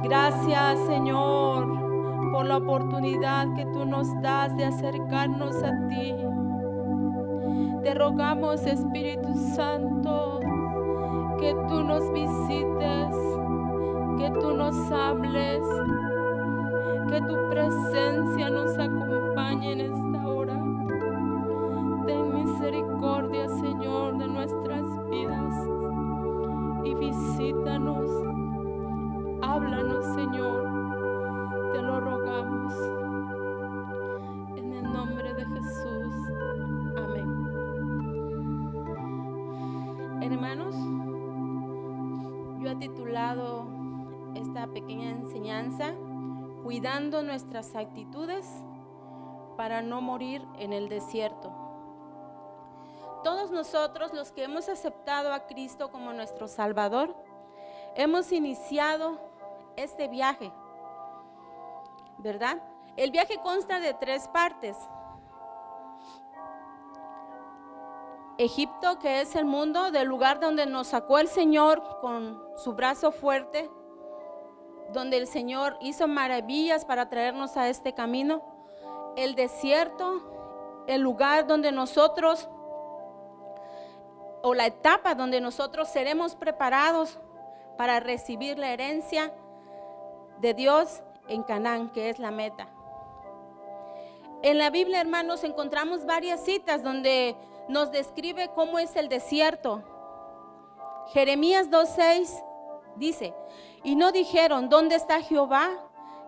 Gracias, Señor, por la oportunidad que tú nos das de acercarnos a ti. Te rogamos, Espíritu Santo, que tú nos visites, que tú nos hables, que tu presencia nos acompañe en esta hora. Ten misericordia, Señor, de nuestras vidas y visítanos. Háblanos, Señor, te lo rogamos. En el nombre de Jesús. Amén. Hermanos, yo he titulado esta pequeña enseñanza, Cuidando nuestras actitudes para no morir en el desierto. Todos nosotros, los que hemos aceptado a Cristo como nuestro Salvador, hemos iniciado este viaje, ¿verdad? El viaje consta de 3 partes. Egipto, que es el mundo, del lugar donde nos sacó el Señor con su brazo fuerte, donde el Señor hizo maravillas para traernos a este camino. El desierto, el lugar donde nosotros, o la etapa donde nosotros seremos preparados para recibir la herencia de Dios en Canaán, que es la meta. En la Biblia, hermanos, encontramos varias citas donde nos describe cómo es el desierto. Jeremías 2:6 dice: y no dijeron, ¿dónde está Jehová,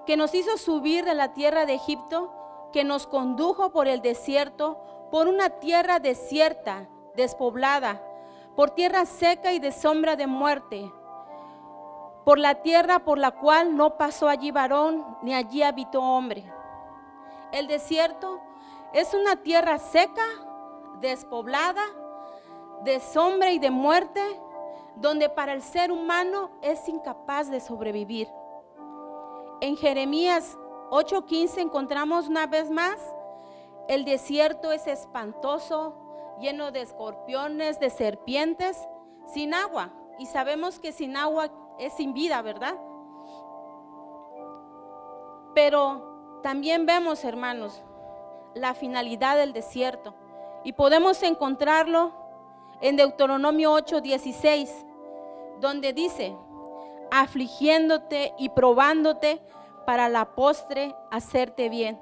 que nos hizo subir de la tierra de Egipto, que nos condujo por el desierto, por una tierra desierta, despoblada, por tierra seca y de sombra de muerte, por la tierra por la cual no pasó allí varón, ni allí habitó hombre? El desierto es una tierra seca, despoblada, de sombra y de muerte, donde para el ser humano es incapaz de sobrevivir. En Jeremías 8:15 encontramos una vez más: el desierto es espantoso, lleno de escorpiones, de serpientes, sin agua. Y sabemos que sin agua es sin vida, ¿verdad? Pero también vemos, hermanos, la finalidad del desierto. Y podemos encontrarlo en Deuteronomio 8:16, donde dice: afligiéndote y probándote para la postre hacerte bien.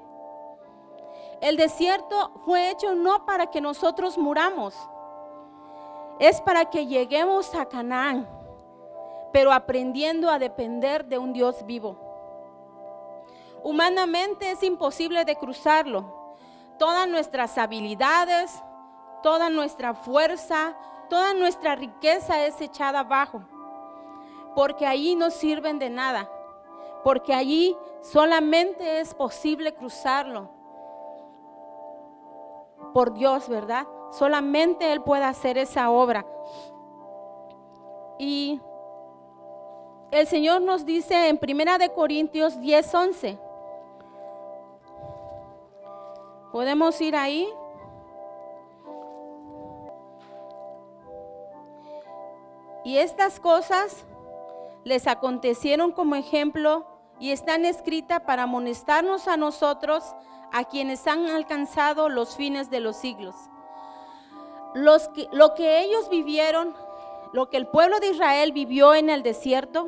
El desierto fue hecho no para que nosotros muramos, es para que lleguemos a Canaán, pero aprendiendo a depender de un Dios vivo. Humanamente es imposible de cruzarlo. Todas nuestras habilidades, toda nuestra fuerza, toda nuestra riqueza es echada abajo, porque allí no sirven de nada, porque allí solamente es posible cruzarlo por Dios, ¿verdad? Solamente Él puede hacer esa obra. Y el Señor nos dice en 1 Corintios 10:11. ¿Podemos ir ahí? Y estas cosas les acontecieron como ejemplo y están escritas para amonestarnos a nosotros, a quienes han alcanzado los fines de los siglos. Lo que ellos vivieron, lo que el pueblo de Israel vivió en el desierto,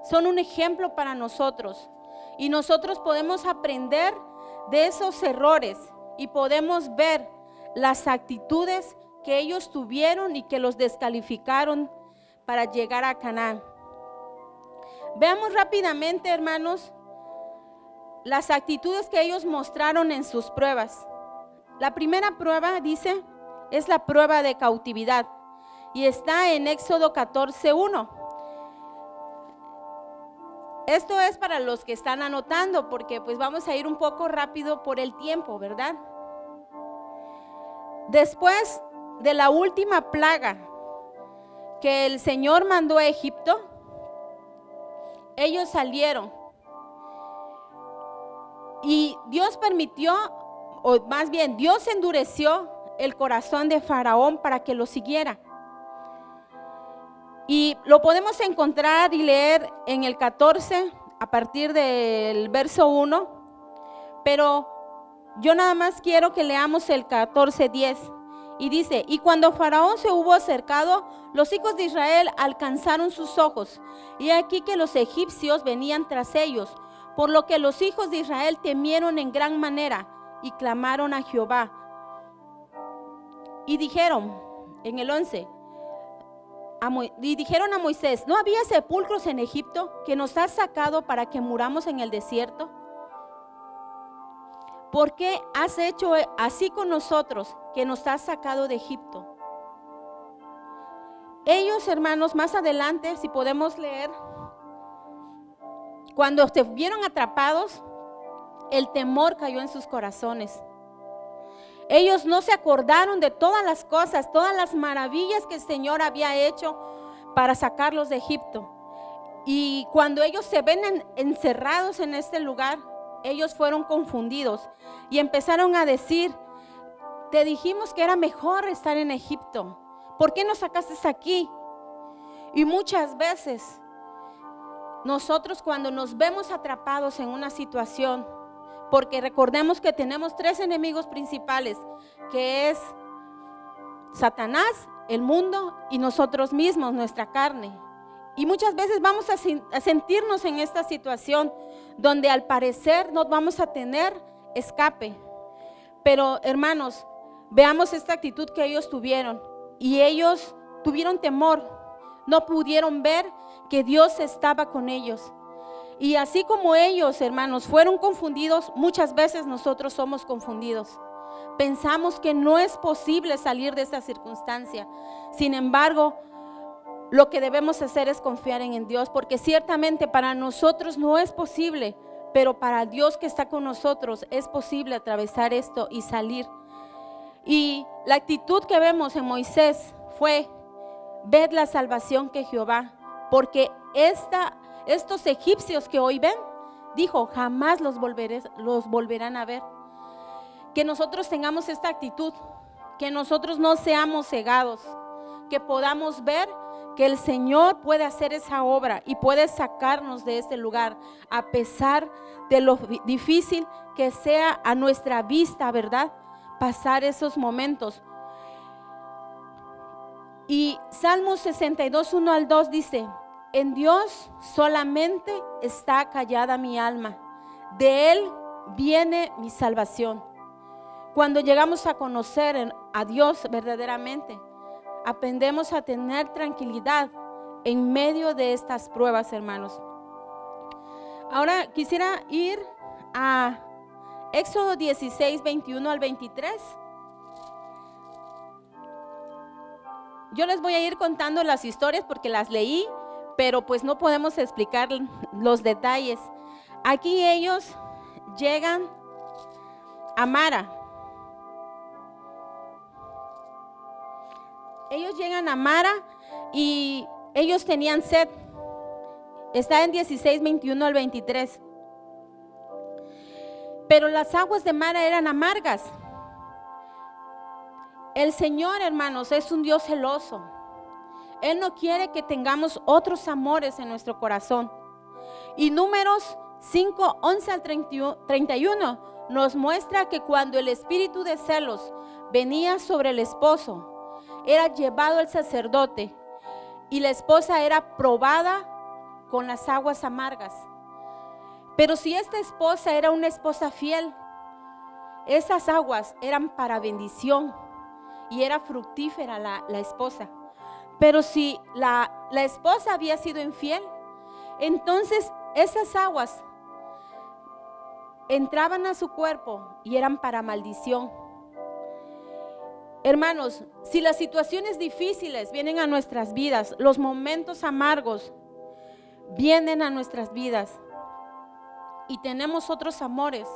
son un ejemplo para nosotros. Y nosotros podemos aprender de esos errores y podemos ver las actitudes que ellos tuvieron y que los descalificaron para llegar a Canaán. Veamos rápidamente, hermanos, las actitudes que ellos mostraron en sus pruebas. La primera prueba, dice, es la prueba de cautividad y está en Éxodo 14:1. Esto es para los que están anotando, porque pues vamos a ir un poco rápido por el tiempo, ¿verdad? Después de la última plaga que el Señor mandó a Egipto, ellos salieron Y Dios permitió, o más bien Dios endureció el corazón de Faraón para que lo siguiera. Y lo podemos encontrar y leer en el 14 a partir del verso 1, pero yo nada más quiero que leamos el 14:10. Y dice: y cuando Faraón se hubo acercado, los hijos de Israel alcanzaron sus ojos, y aquí que los egipcios venían tras ellos, por lo que los hijos de Israel temieron en gran manera y clamaron a Jehová. Y dijeron, en el 11, y dijeron a Moisés: ¿no había sepulcros en Egipto que nos has sacado para que muramos en el desierto? ¿Por qué has hecho así con nosotros, que nos has sacado de Egipto? Ellos, hermanos, más adelante, si podemos leer, cuando estuvieron atrapados, el temor cayó en sus corazones. Ellos no se acordaron de todas las cosas, todas las maravillas que el Señor había hecho para sacarlos de Egipto. Y cuando ellos se ven encerrados en este lugar, ellos fueron confundidos y empezaron a decir: te dijimos que era mejor estar en Egipto, ¿por qué nos sacaste aquí? Y muchas veces nosotros, cuando nos vemos atrapados en una situación, porque recordemos que tenemos 3 enemigos principales, que es Satanás, el mundo y nosotros mismos, nuestra carne. Y muchas veces vamos a sentirnos en esta situación donde al parecer no vamos a tener escape. Pero hermanos, veamos esta actitud que ellos tuvieron. Y ellos tuvieron temor, no pudieron ver que Dios estaba con ellos. Y así como ellos, hermanos, fueron confundidos, muchas veces nosotros somos confundidos. Pensamos que no es posible salir de esa circunstancia. Sin embargo, lo que debemos hacer es confiar en Dios, porque ciertamente para nosotros no es posible, pero para Dios que está con nosotros es posible atravesar esto y salir. Y la actitud que vemos en Moisés fue: ved la salvación que Jehová, porque estos egipcios que hoy ven, dijo, jamás los volverán a ver. Que nosotros tengamos esta actitud, que nosotros no seamos cegados, que podamos ver que el Señor puede hacer esa obra y puede sacarnos de este lugar, a pesar de lo difícil que sea a nuestra vista, ¿verdad? Pasar esos momentos. Y Salmos 62, 1 al 2 dice: en Dios solamente está callada mi alma, de Él viene mi salvación. Cuando llegamos a conocer a Dios verdaderamente, aprendemos a tener tranquilidad en medio de estas pruebas, hermanos. Ahora quisiera ir a Éxodo 16, 21 al 23. Yo les voy a ir contando las historias porque las leí, pero pues no podemos explicar los detalles. Aquí ellos llegan a Mara. Ellos llegan a Mara y ellos tenían sed. Está en 16, 21 al 23. Pero las aguas de Mara eran amargas. El Señor, hermanos, es un Dios celoso. Él no quiere que tengamos otros amores en nuestro corazón. Y Números 5, 11 al 31 nos muestra que cuando el espíritu de celos venía sobre el esposo, era llevado al sacerdote y la esposa era probada con las aguas amargas. Pero si esta esposa era una esposa fiel, esas aguas eran para bendición y era fructífera la esposa. Pero si la esposa había sido infiel, entonces esas aguas entraban a su cuerpo y eran para maldición. Hermanos, si las situaciones difíciles vienen a nuestras vidas, los momentos amargos vienen a nuestras vidas y tenemos otros amores,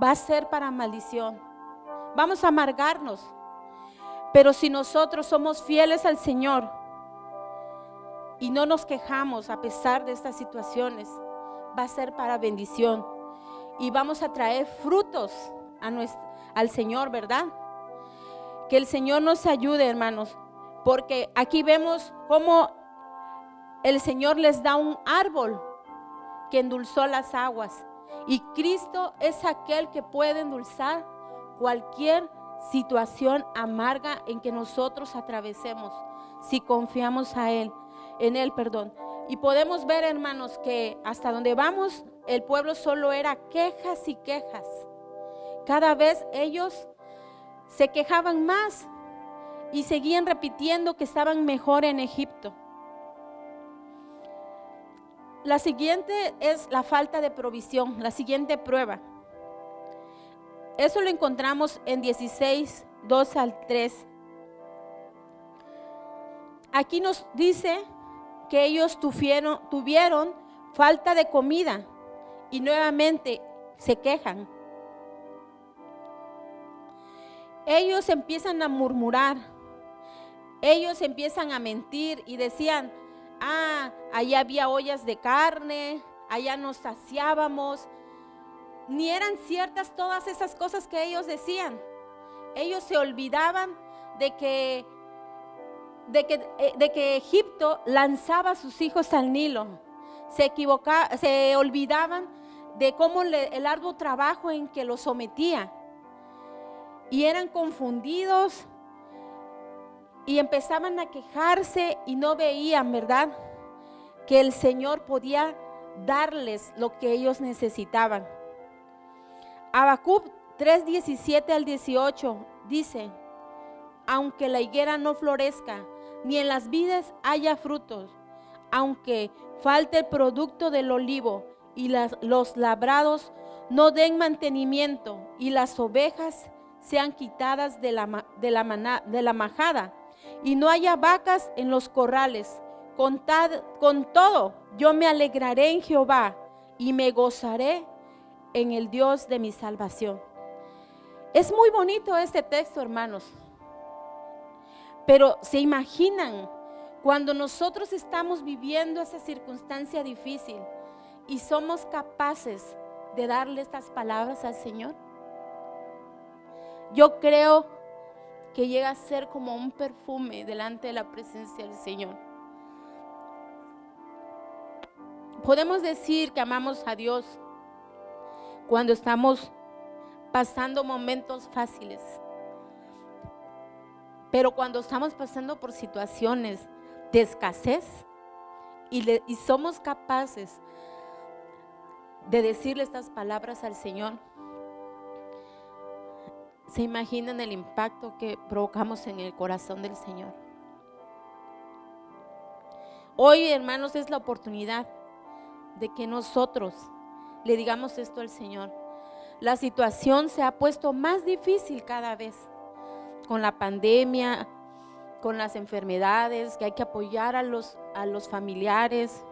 va a ser para maldición. Vamos a amargarnos. Pero si nosotros somos fieles al Señor y no nos quejamos a pesar de estas situaciones, va a ser para bendición. y vamos a traer frutos al Señor, ¿verdad? Que el Señor nos ayude, hermanos, porque aquí vemos cómo el Señor les da un árbol que endulzó las aguas, y Cristo es aquel que puede endulzar cualquier situación amarga en que nosotros atravesemos, si confiamos en Él, perdón. Y podemos ver, hermanos, que hasta donde vamos, el pueblo solo era quejas y quejas. Cada vez ellos se quejaban más y seguían repitiendo que estaban mejor en Egipto. La siguiente es la falta de provisión, la siguiente prueba. Eso lo encontramos en 16, 2 al 3. Aquí nos dice que ellos tuvieron falta de comida y nuevamente se quejan. Ellos empiezan a murmurar, ellos empiezan a mentir y decían: allá había ollas de carne, allá nos saciábamos. Ni eran ciertas todas esas cosas que ellos decían. Ellos se olvidaban de que Egipto lanzaba a sus hijos al Nilo. Se olvidaban de cómo el arduo trabajo en que los sometía. Y eran confundidos y empezaban a quejarse y no veían, ¿verdad?, que el Señor podía darles lo que ellos necesitaban. Habacuc 3:17 al 18 dice: aunque la higuera no florezca, ni en las vides haya frutos, aunque falte el producto del olivo y los labrados no den mantenimiento y las ovejas sean quitadas de la majada y no haya vacas en los corrales, con todo yo me alegraré en Jehová y me gozaré en el Dios de mi salvación. Es muy bonito este texto, hermanos, pero ¿se imaginan cuando nosotros estamos viviendo esa circunstancia difícil y somos capaces de darle estas palabras al Señor? Yo creo que llega a ser como un perfume delante de la presencia del Señor. Podemos decir que amamos a Dios cuando estamos pasando momentos fáciles, pero cuando estamos pasando por situaciones de escasez y somos capaces de decirle estas palabras al Señor, ¿se imaginan el impacto que provocamos en el corazón del Señor? Hoy, hermanos, es la oportunidad de que nosotros le digamos esto al Señor. La situación se ha puesto más difícil cada vez, con la pandemia, con las enfermedades, que hay que apoyar a los familiares,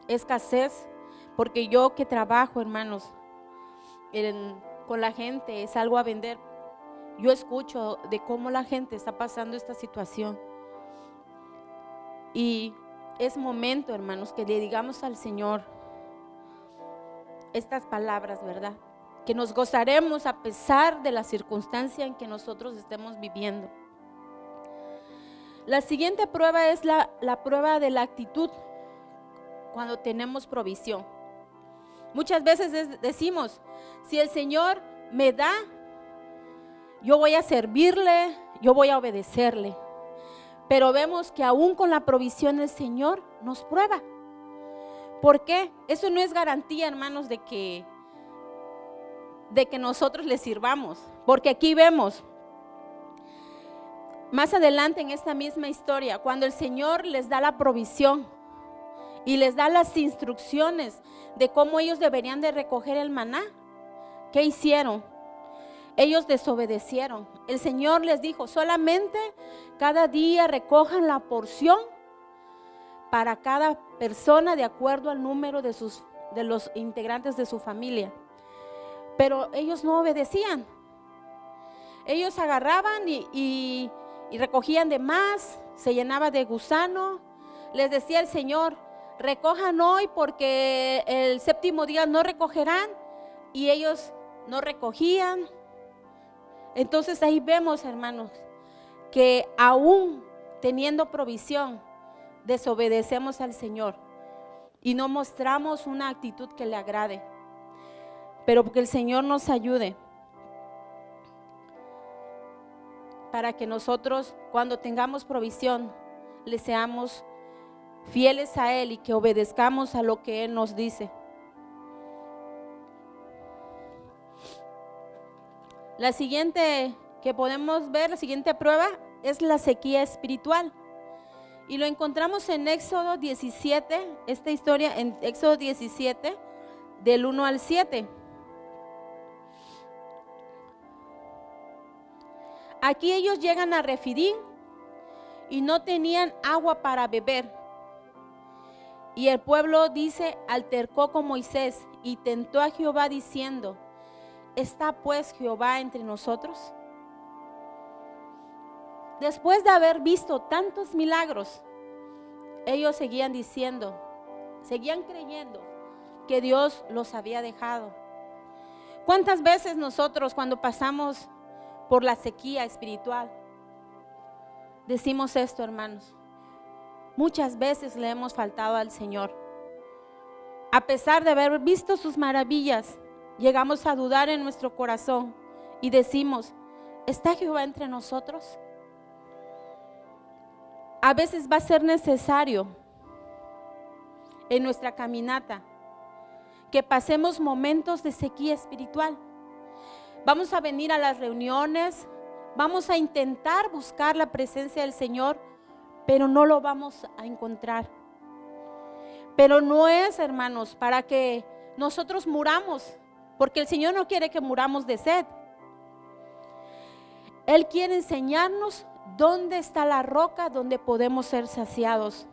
escasez, porque yo que trabajo, hermanos, con la gente, salgo a vender, yo escucho de cómo la gente está pasando esta situación. Y es momento, hermanos, que le digamos al Señor estas palabras, ¿verdad? Que nos gozaremos a pesar de la circunstancia en que nosotros estemos viviendo. La siguiente prueba es la prueba de la actitud cuando tenemos provisión. Muchas veces decimos: si el Señor me da, yo voy a servirle, yo voy a obedecerle. Pero vemos que aún con la provisión el Señor nos prueba. ¿Por qué? Eso no es garantía, hermanos, de que nosotros le sirvamos. Porque aquí vemos, más adelante en esta misma historia, cuando el Señor les da la provisión y les da las instrucciones de cómo ellos deberían de recoger el maná, ¿qué hicieron? Ellos desobedecieron. El Señor les dijo: solamente cada día recojan la porción para cada persona de acuerdo al número de los integrantes de su familia. Pero ellos no obedecían. Ellos agarraban y recogían de más, se llenaba de gusano. Les decía el Señor: recojan hoy porque el séptimo día no recogerán, y ellos no recogían. Entonces ahí vemos, hermanos, que aún teniendo provisión, desobedecemos al Señor y no mostramos una actitud que le agrade. Pero que el Señor nos ayude para que nosotros, cuando tengamos provisión, le seamos fieles a Él y que obedezcamos a lo que Él nos dice. La siguiente que podemos ver, la siguiente prueba es la sequía espiritual. Y lo encontramos en Éxodo 17, esta historia en Éxodo 17, del 1 al 7. Aquí ellos llegan a Refidim y no tenían agua para beber. Y el pueblo, dice, altercó con Moisés y tentó a Jehová diciendo: ¿está pues Jehová entre nosotros? Después de haber visto tantos milagros, ellos seguían diciendo, seguían creyendo que Dios los había dejado. ¿Cuántas veces nosotros, cuando pasamos por la sequía espiritual, decimos esto, hermanos? Muchas veces le hemos faltado al Señor. A pesar de haber visto sus maravillas, llegamos a dudar en nuestro corazón y decimos: ¿está Jehová entre nosotros? A veces va a ser necesario en nuestra caminata que pasemos momentos de sequía espiritual. Vamos a venir a las reuniones, vamos a intentar buscar la presencia del Señor, pero no lo vamos a encontrar. Pero no es, hermanos, para que nosotros muramos, porque el Señor no quiere que muramos de sed. Él quiere enseñarnos dónde está la roca donde podemos ser saciados.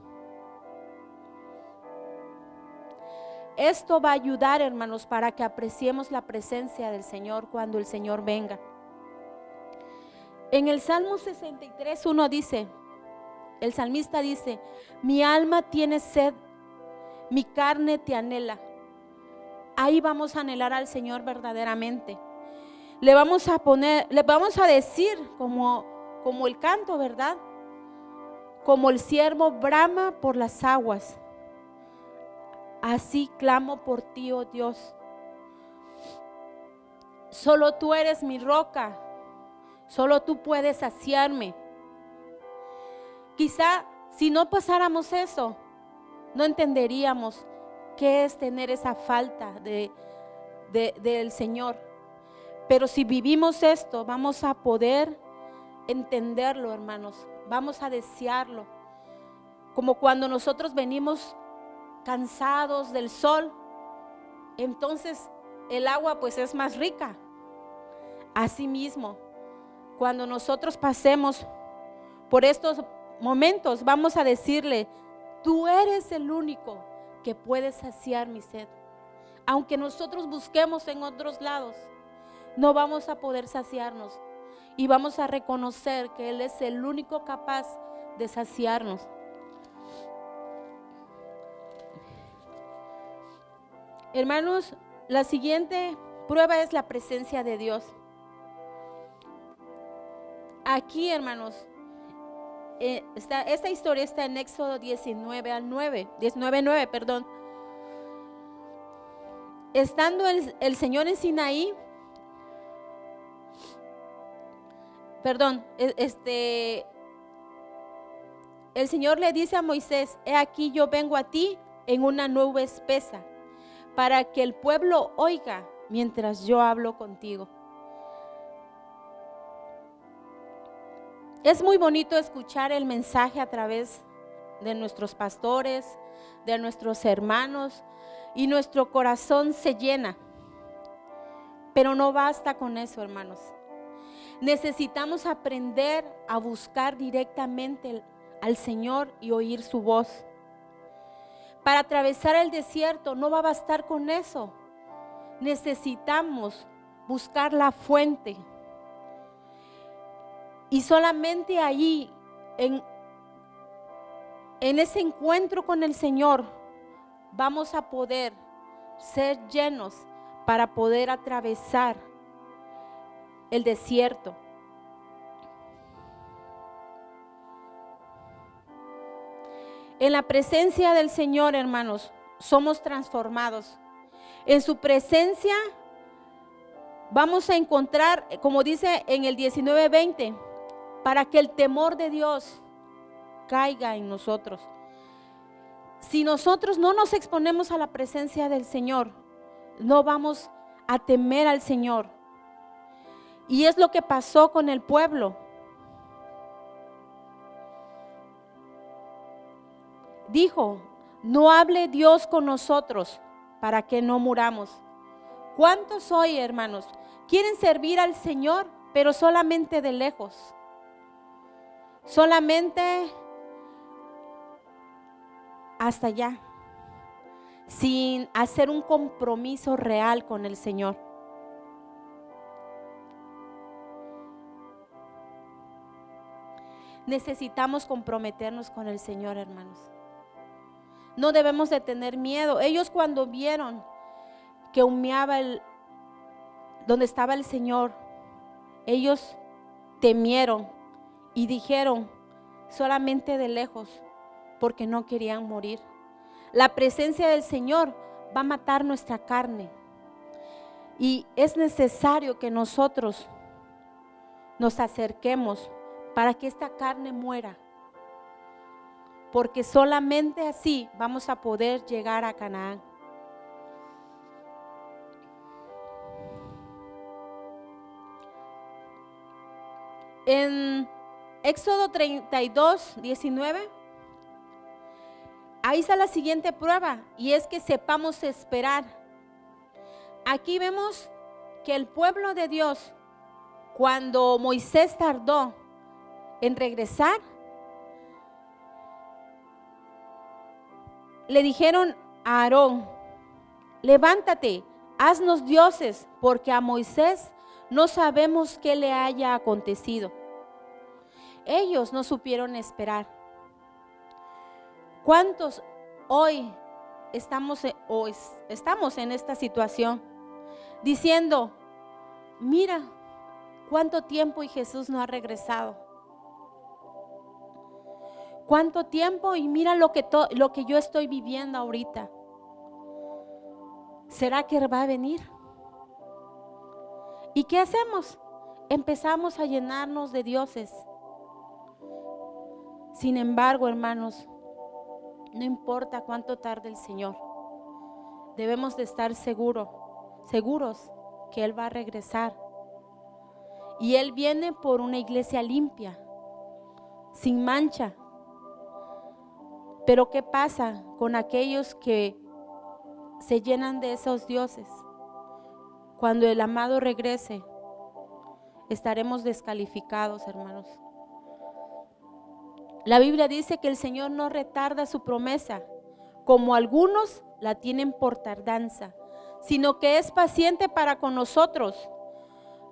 Esto va a ayudar, hermanos, para que apreciemos la presencia del Señor cuando el Señor venga. En el Salmo 63:1 dice, el salmista dice: mi alma tiene sed, mi carne te anhela. Ahí vamos a anhelar al Señor verdaderamente. Le vamos a decir como el canto, ¿verdad? Como el siervo brama por las aguas, así clamo por ti, oh Dios. Solo tú eres mi roca, solo tú puedes saciarme. Quizá si no pasáramos eso, no entenderíamos qué es tener esa falta del Señor. Pero si vivimos esto, vamos a poder entenderlo, hermanos. Vamos a desearlo. Como cuando nosotros venimos cansados del sol, entonces el agua pues es más rica. Asimismo, cuando nosotros pasemos por estos momentos, vamos a decirle: tú eres el único que puede saciar mi sed. Aunque nosotros busquemos en otros lados, no vamos a poder saciarnos, y vamos a reconocer que Él es el único capaz de saciarnos. Hermanos, la siguiente prueba es la presencia de Dios. Aquí, hermanos, esta historia está en Éxodo 19:9, perdón. Estando el Señor en Sinaí, el Señor le dice a Moisés: he aquí yo vengo a ti en una nube espesa, para que el pueblo oiga mientras yo hablo contigo. Es muy bonito escuchar el mensaje a través de nuestros pastores, de nuestros hermanos, y nuestro corazón se llena. Pero no basta con eso, hermanos. Necesitamos aprender a buscar directamente al Señor y oír su voz. Para atravesar el desierto no va a bastar con eso. Necesitamos buscar la fuente. Y solamente allí, en ese encuentro con el Señor, vamos a poder ser llenos para poder atravesar el desierto. En la presencia del Señor, hermanos, somos transformados. En su presencia vamos a encontrar, como dice en el 19:20, para que el temor de Dios caiga en nosotros. Si nosotros no nos exponemos a la presencia del Señor, no vamos a temer al Señor. Y es lo que pasó con el pueblo. Dijo, no hable Dios con nosotros para que no muramos. ¿Cuántos hoy, hermanos, quieren servir al Señor, pero solamente de lejos? Solamente hasta allá, sin hacer un compromiso real con el Señor. Necesitamos comprometernos con el Señor, hermanos. No debemos de tener miedo. Ellos cuando vieron que humeaba donde estaba el Señor, ellos temieron y dijeron solamente de lejos, porque no querían morir. La presencia del Señor va a matar nuestra carne y es necesario que nosotros nos acerquemos para que esta carne muera, porque solamente así vamos a poder llegar a Canaán. En Éxodo 32:19, ahí está la siguiente prueba, y es que sepamos esperar. Aquí vemos que el pueblo de Dios, cuando Moisés tardó en regresar, le dijeron a Aarón, levántate, haznos dioses, porque a Moisés no sabemos qué le haya acontecido. Ellos no supieron esperar. ¿Cuántos hoy estamos en esta situación diciendo, mira cuánto tiempo y Jesús no ha regresado? ¿Cuánto tiempo? Y mira lo que yo estoy viviendo ahorita. ¿Será que va a venir? ¿Y qué hacemos? Empezamos a llenarnos de dioses. Sin embargo, hermanos, no importa cuánto tarde el Señor, debemos de estar seguros que Él va a regresar. Y Él viene por una iglesia limpia, sin mancha. Pero ¿qué pasa con aquellos que se llenan de esos dioses? Cuando el amado regrese, estaremos descalificados, hermanos. La Biblia dice que el Señor no retarda su promesa, como algunos la tienen por tardanza, sino que es paciente para con nosotros,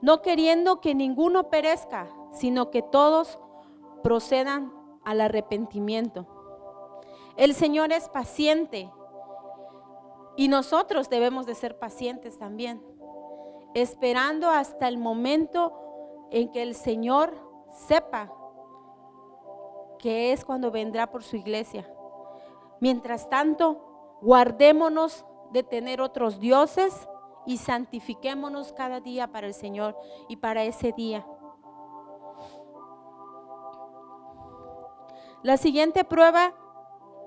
no queriendo que ninguno perezca, sino que todos procedan al arrepentimiento. El Señor es paciente y nosotros debemos de ser pacientes también, esperando hasta el momento en que el Señor sepa que es cuando vendrá por su iglesia. Mientras tanto, guardémonos de tener otros dioses y santifiquémonos cada día para el Señor y para ese día. La siguiente prueba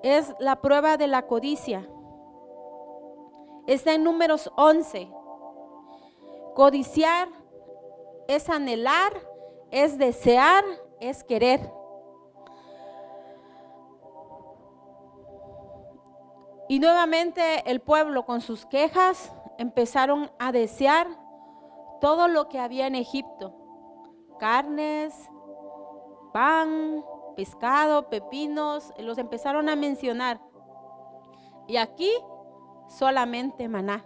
es la prueba de la codicia. Está en Números 11. Codiciar es anhelar, es desear, es querer. Y nuevamente el pueblo con sus quejas empezaron a desear todo lo que había en Egipto. Carnes, pan, pescado, pepinos, los empezaron a mencionar. Y aquí solamente maná.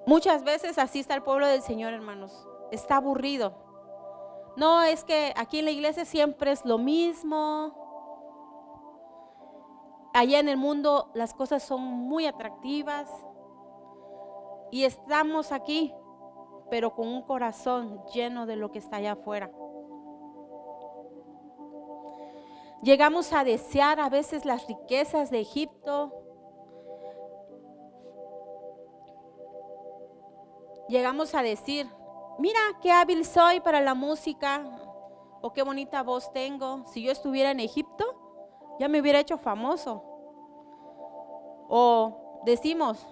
Muchas veces así está el pueblo del Señor, hermanos. Está aburrido. No, es que aquí en la iglesia siempre es lo mismo. allá en el mundo las cosas son muy atractivas y estamos aquí, pero con un corazón lleno de lo que está allá afuera. Llegamos a desear a veces las riquezas de Egipto. Llegamos a decir, mira qué hábil soy para la música, o qué bonita voz tengo. Si yo estuviera en Egipto, ya me hubiera hecho famoso. O decimos,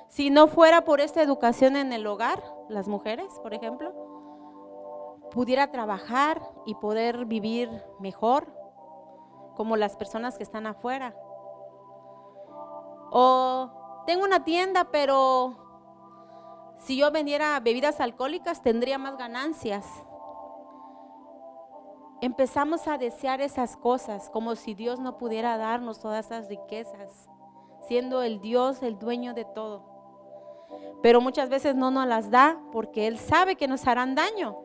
si no fuera por esta educación en el hogar, las mujeres, por ejemplo, pudiera trabajar y poder vivir mejor, como las personas que están afuera. O tengo una tienda, pero si yo vendiera bebidas alcohólicas tendría más ganancias. Empezamos a desear esas cosas como si Dios no pudiera darnos todas esas riquezas, siendo el Dios el dueño de todo. Pero muchas veces no nos las da porque Él sabe que nos harán daño.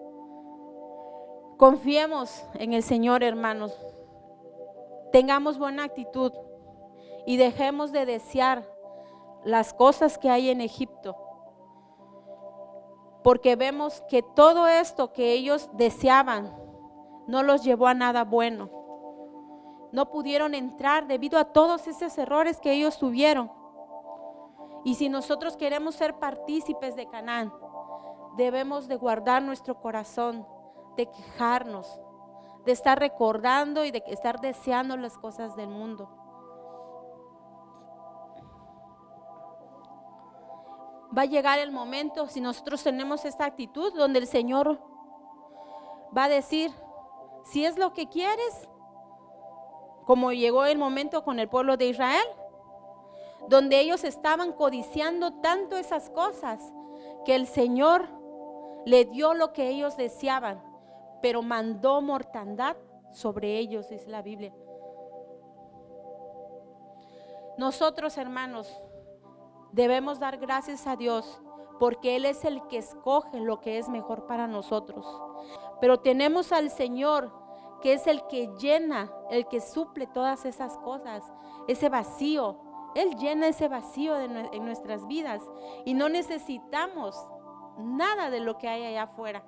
Confiemos en el Señor, hermanos. Tengamos buena actitud y dejemos de desear las cosas que hay en Egipto. Porque vemos que todo esto que ellos deseaban no los llevó a nada bueno. No pudieron entrar debido a todos esos errores que ellos tuvieron. Y si nosotros queremos ser partícipes de Canaán, debemos de guardar nuestro corazón, de quejarnos, de estar recordando y de estar deseando las cosas del mundo. Va a llegar el momento, si nosotros tenemos esta actitud, donde el Señor va a decir, si es lo que quieres, como llegó el momento con el pueblo de Israel, donde ellos estaban codiciando tanto esas cosas, que el Señor le dio lo que ellos deseaban, pero mandó mortandad sobre ellos, dice la Biblia. Nosotros, hermanos, debemos dar gracias a Dios porque Él es el que escoge lo que es mejor para nosotros. Pero tenemos al Señor que es el que llena, el que suple todas esas cosas, ese vacío. Él llena ese vacío en nuestras vidas y no necesitamos nada de lo que hay allá afuera.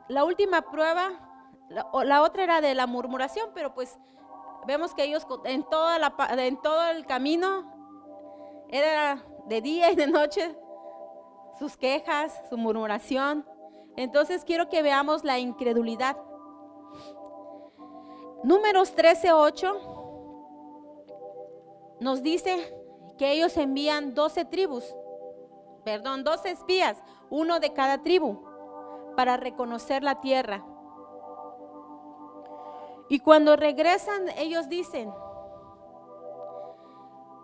La última prueba, la otra era de la murmuración, pero pues vemos que ellos en todo el camino era de día y de noche sus quejas, su murmuración. Entonces quiero que veamos la incredulidad. Números 13:8 nos dice que ellos envían 12 espías, uno de cada tribu, para reconocer la tierra. Y cuando regresan, ellos dicen,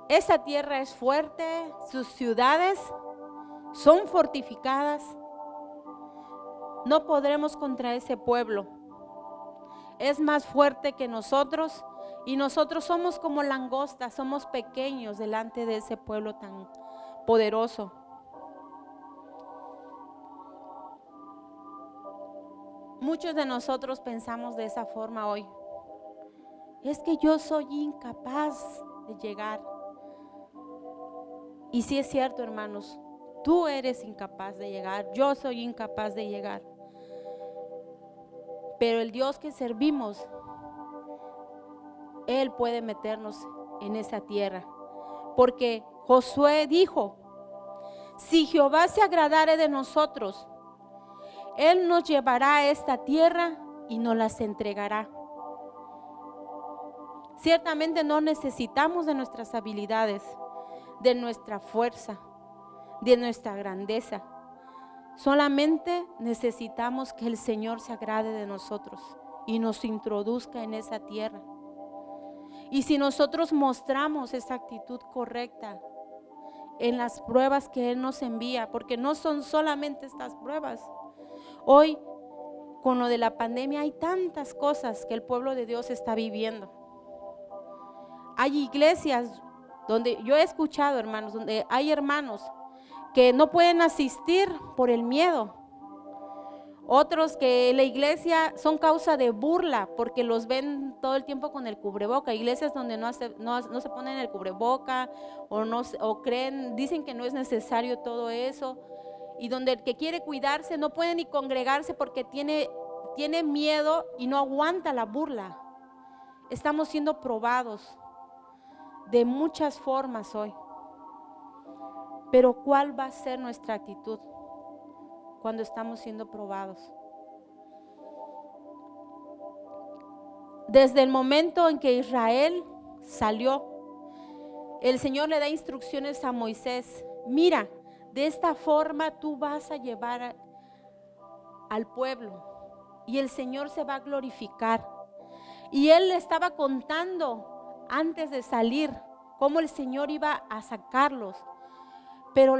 esa tierra es fuerte, sus ciudades son fortificadas, no podremos contra ese pueblo. Es más fuerte que nosotros y nosotros somos como langostas, somos pequeños delante de ese pueblo tan poderoso. Muchos de nosotros pensamos de esa forma hoy. Es que yo soy incapaz de llegar. Y sí es cierto, hermanos, tú eres incapaz de llegar, yo soy incapaz de llegar. Pero el Dios que servimos, Él puede meternos en esa tierra. Porque Josué dijo, si Jehová se agradare de nosotros, Él nos llevará a esta tierra y nos las entregará. Ciertamente no necesitamos de nuestras habilidades, de nuestra fuerza, de nuestra grandeza. Solamente necesitamos que el Señor se agrade de nosotros y nos introduzca en esa tierra. Y si nosotros mostramos esa actitud correcta en las pruebas que Él nos envía, porque no son solamente estas pruebas. Hoy, con lo de la pandemia, hay tantas cosas que el pueblo de Dios está viviendo. Hay iglesias donde yo he escuchado, hermanos, donde hay hermanos que no pueden asistir por el miedo. Otros que en la iglesia son causa de burla porque los ven todo el tiempo con el cubreboca. Iglesias donde no se ponen el cubreboca o creen, dicen que no es necesario todo eso. Y donde el que quiere cuidarse no puede ni congregarse porque tiene miedo y no aguanta la burla. Estamos siendo probados de muchas formas hoy. Pero ¿cuál va a ser nuestra actitud cuando estamos siendo probados? Desde el momento en que Israel salió, el Señor le da instrucciones a Moisés. Mira, de esta forma tú vas a llevar al pueblo y el Señor se va a glorificar. Y él le estaba contando antes de salir cómo el Señor iba a sacarlos. Pero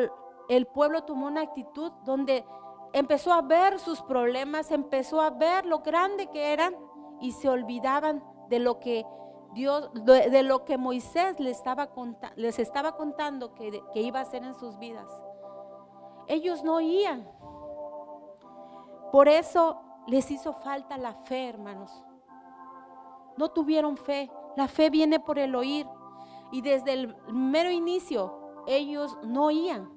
el pueblo tomó una actitud donde empezó a ver sus problemas, empezó a ver lo grande que eran y se olvidaban de lo que Dios, de lo que Moisés les estaba contando que iba a hacer en sus vidas. Ellos no oían. Por eso les hizo falta la fe, hermanos. No tuvieron fe. La fe viene por el oír. Y desde el mero inicio, ellos no oían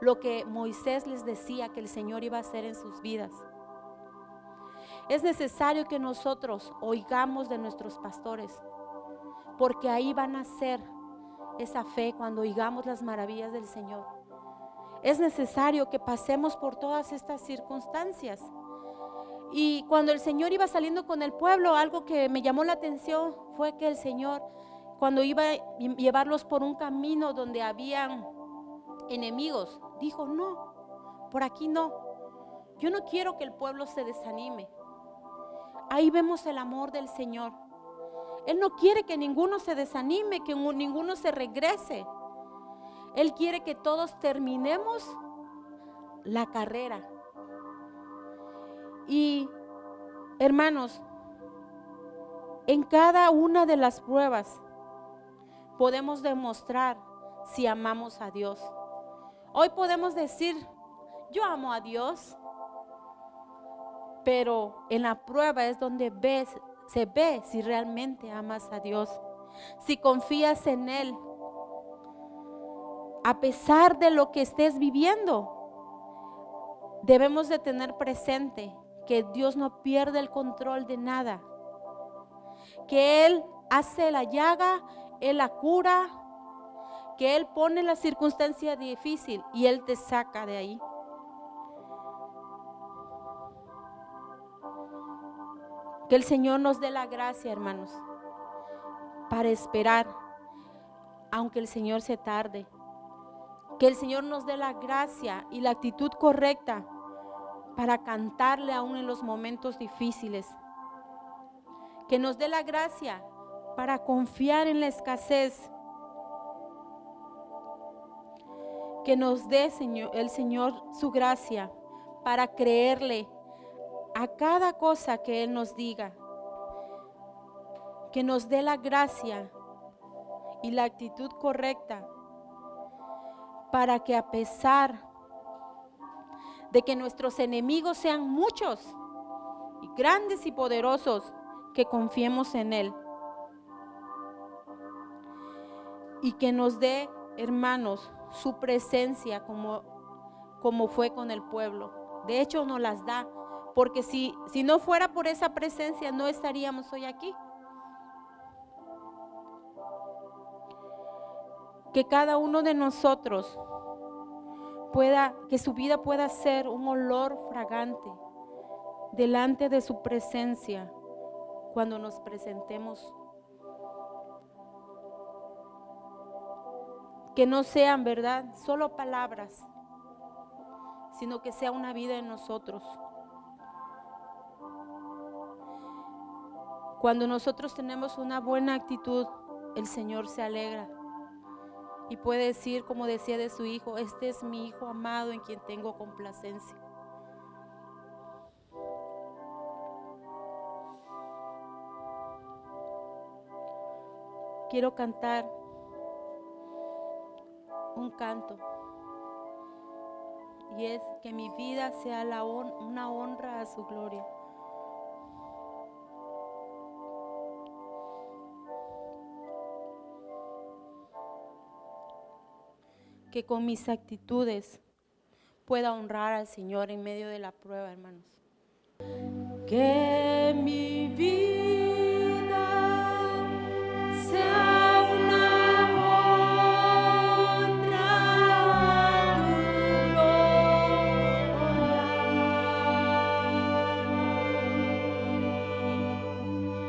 lo que Moisés les decía que el Señor iba a hacer en sus vidas. Es necesario que nosotros oigamos de nuestros pastores, porque ahí van a ser esa fe cuando oigamos las maravillas del Señor. Es necesario que pasemos por todas estas circunstancias. Y cuando el Señor iba saliendo con el pueblo, algo que me llamó la atención fue que el Señor, cuando iba a llevarlos por un camino donde habían enemigos, dijo: no, por aquí no. Yo no quiero que el pueblo se desanime. Ahí vemos el amor del Señor. Él no quiere que ninguno se desanime, que ninguno se regrese. Él quiere que todos terminemos la carrera. Y hermanos, en cada una de las pruebas podemos demostrar si amamos a Dios. Hoy podemos decir: yo amo a Dios, pero en la prueba es donde se ve si realmente amas a Dios, si confías en Él. A pesar de lo que estés viviendo, debemos de tener presente que Dios no pierde el control de nada, que Él hace la llaga, Él la cura, que Él pone la circunstancia difícil y Él te saca de ahí. Que el Señor nos dé la gracia, hermanos, para esperar, aunque el Señor se tarde. Que el Señor nos dé la gracia y la actitud correcta para cantarle aún en los momentos difíciles. Que nos dé la gracia para confiar en la escasez. Que nos dé, el Señor, su gracia para creerle a cada cosa que Él nos diga. Que nos dé la gracia y la actitud correcta para que, a pesar de que nuestros enemigos sean muchos y grandes y poderosos, que confiemos en Él. Y que nos dé, hermanos, su presencia como fue con el pueblo. De hecho, nos las da, porque si no fuera por esa presencia, no estaríamos hoy aquí. Que cada uno de nosotros que su vida pueda ser un olor fragante delante de su presencia cuando nos presentemos. Que no sean, ¿verdad?, solo palabras, sino que sea una vida en nosotros. Cuando nosotros tenemos una buena actitud, el Señor se alegra y puede decir, como decía de su Hijo: este es mi Hijo amado en quien tengo complacencia. Quiero cantar un canto y es que mi vida sea una honra a su gloria. Que con mis actitudes pueda honrar al Señor en medio de la prueba, hermanos. Que mi vida sea una honra a tu gloria.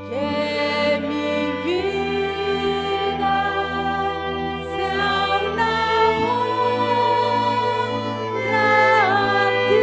Que mi vida sea una honra a ti.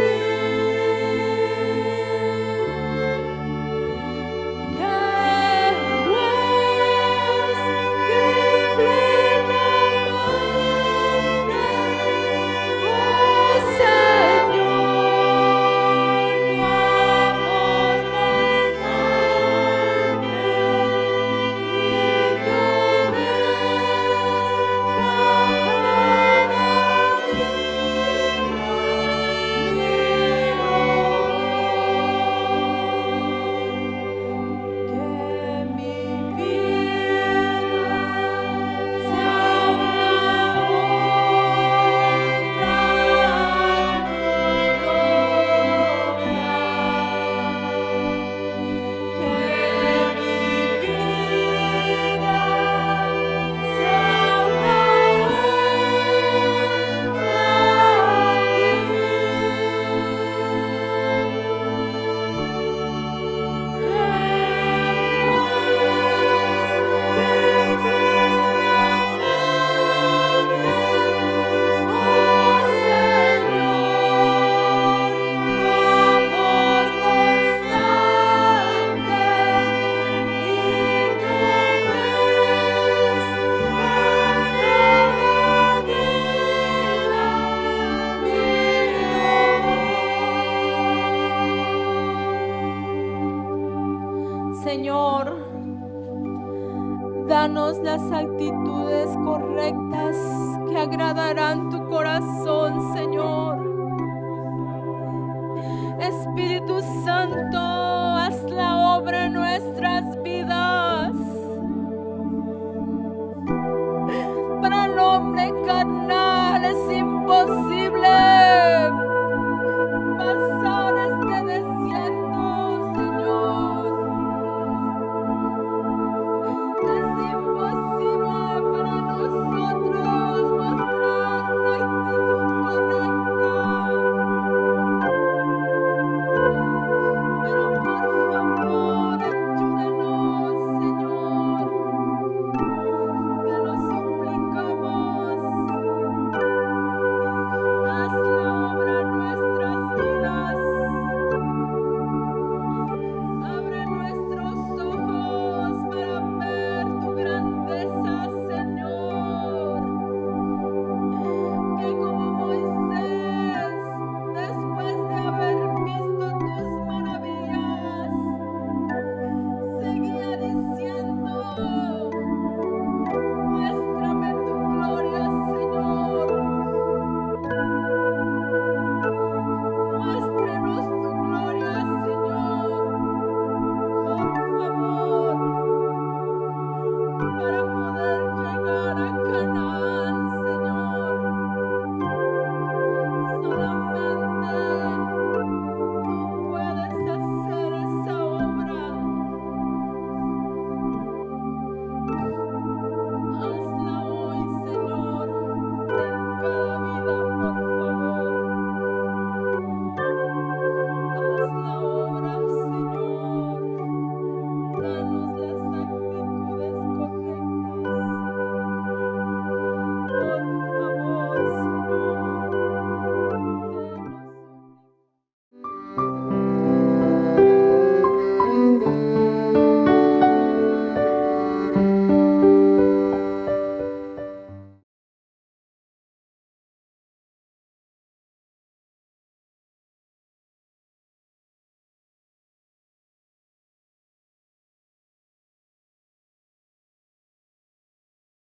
Señor, danos las actitudes correctas que agradarán tu corazón, Señor. Espíritu Santo, haz la obra en nuestras vidas. Para el hombre carnal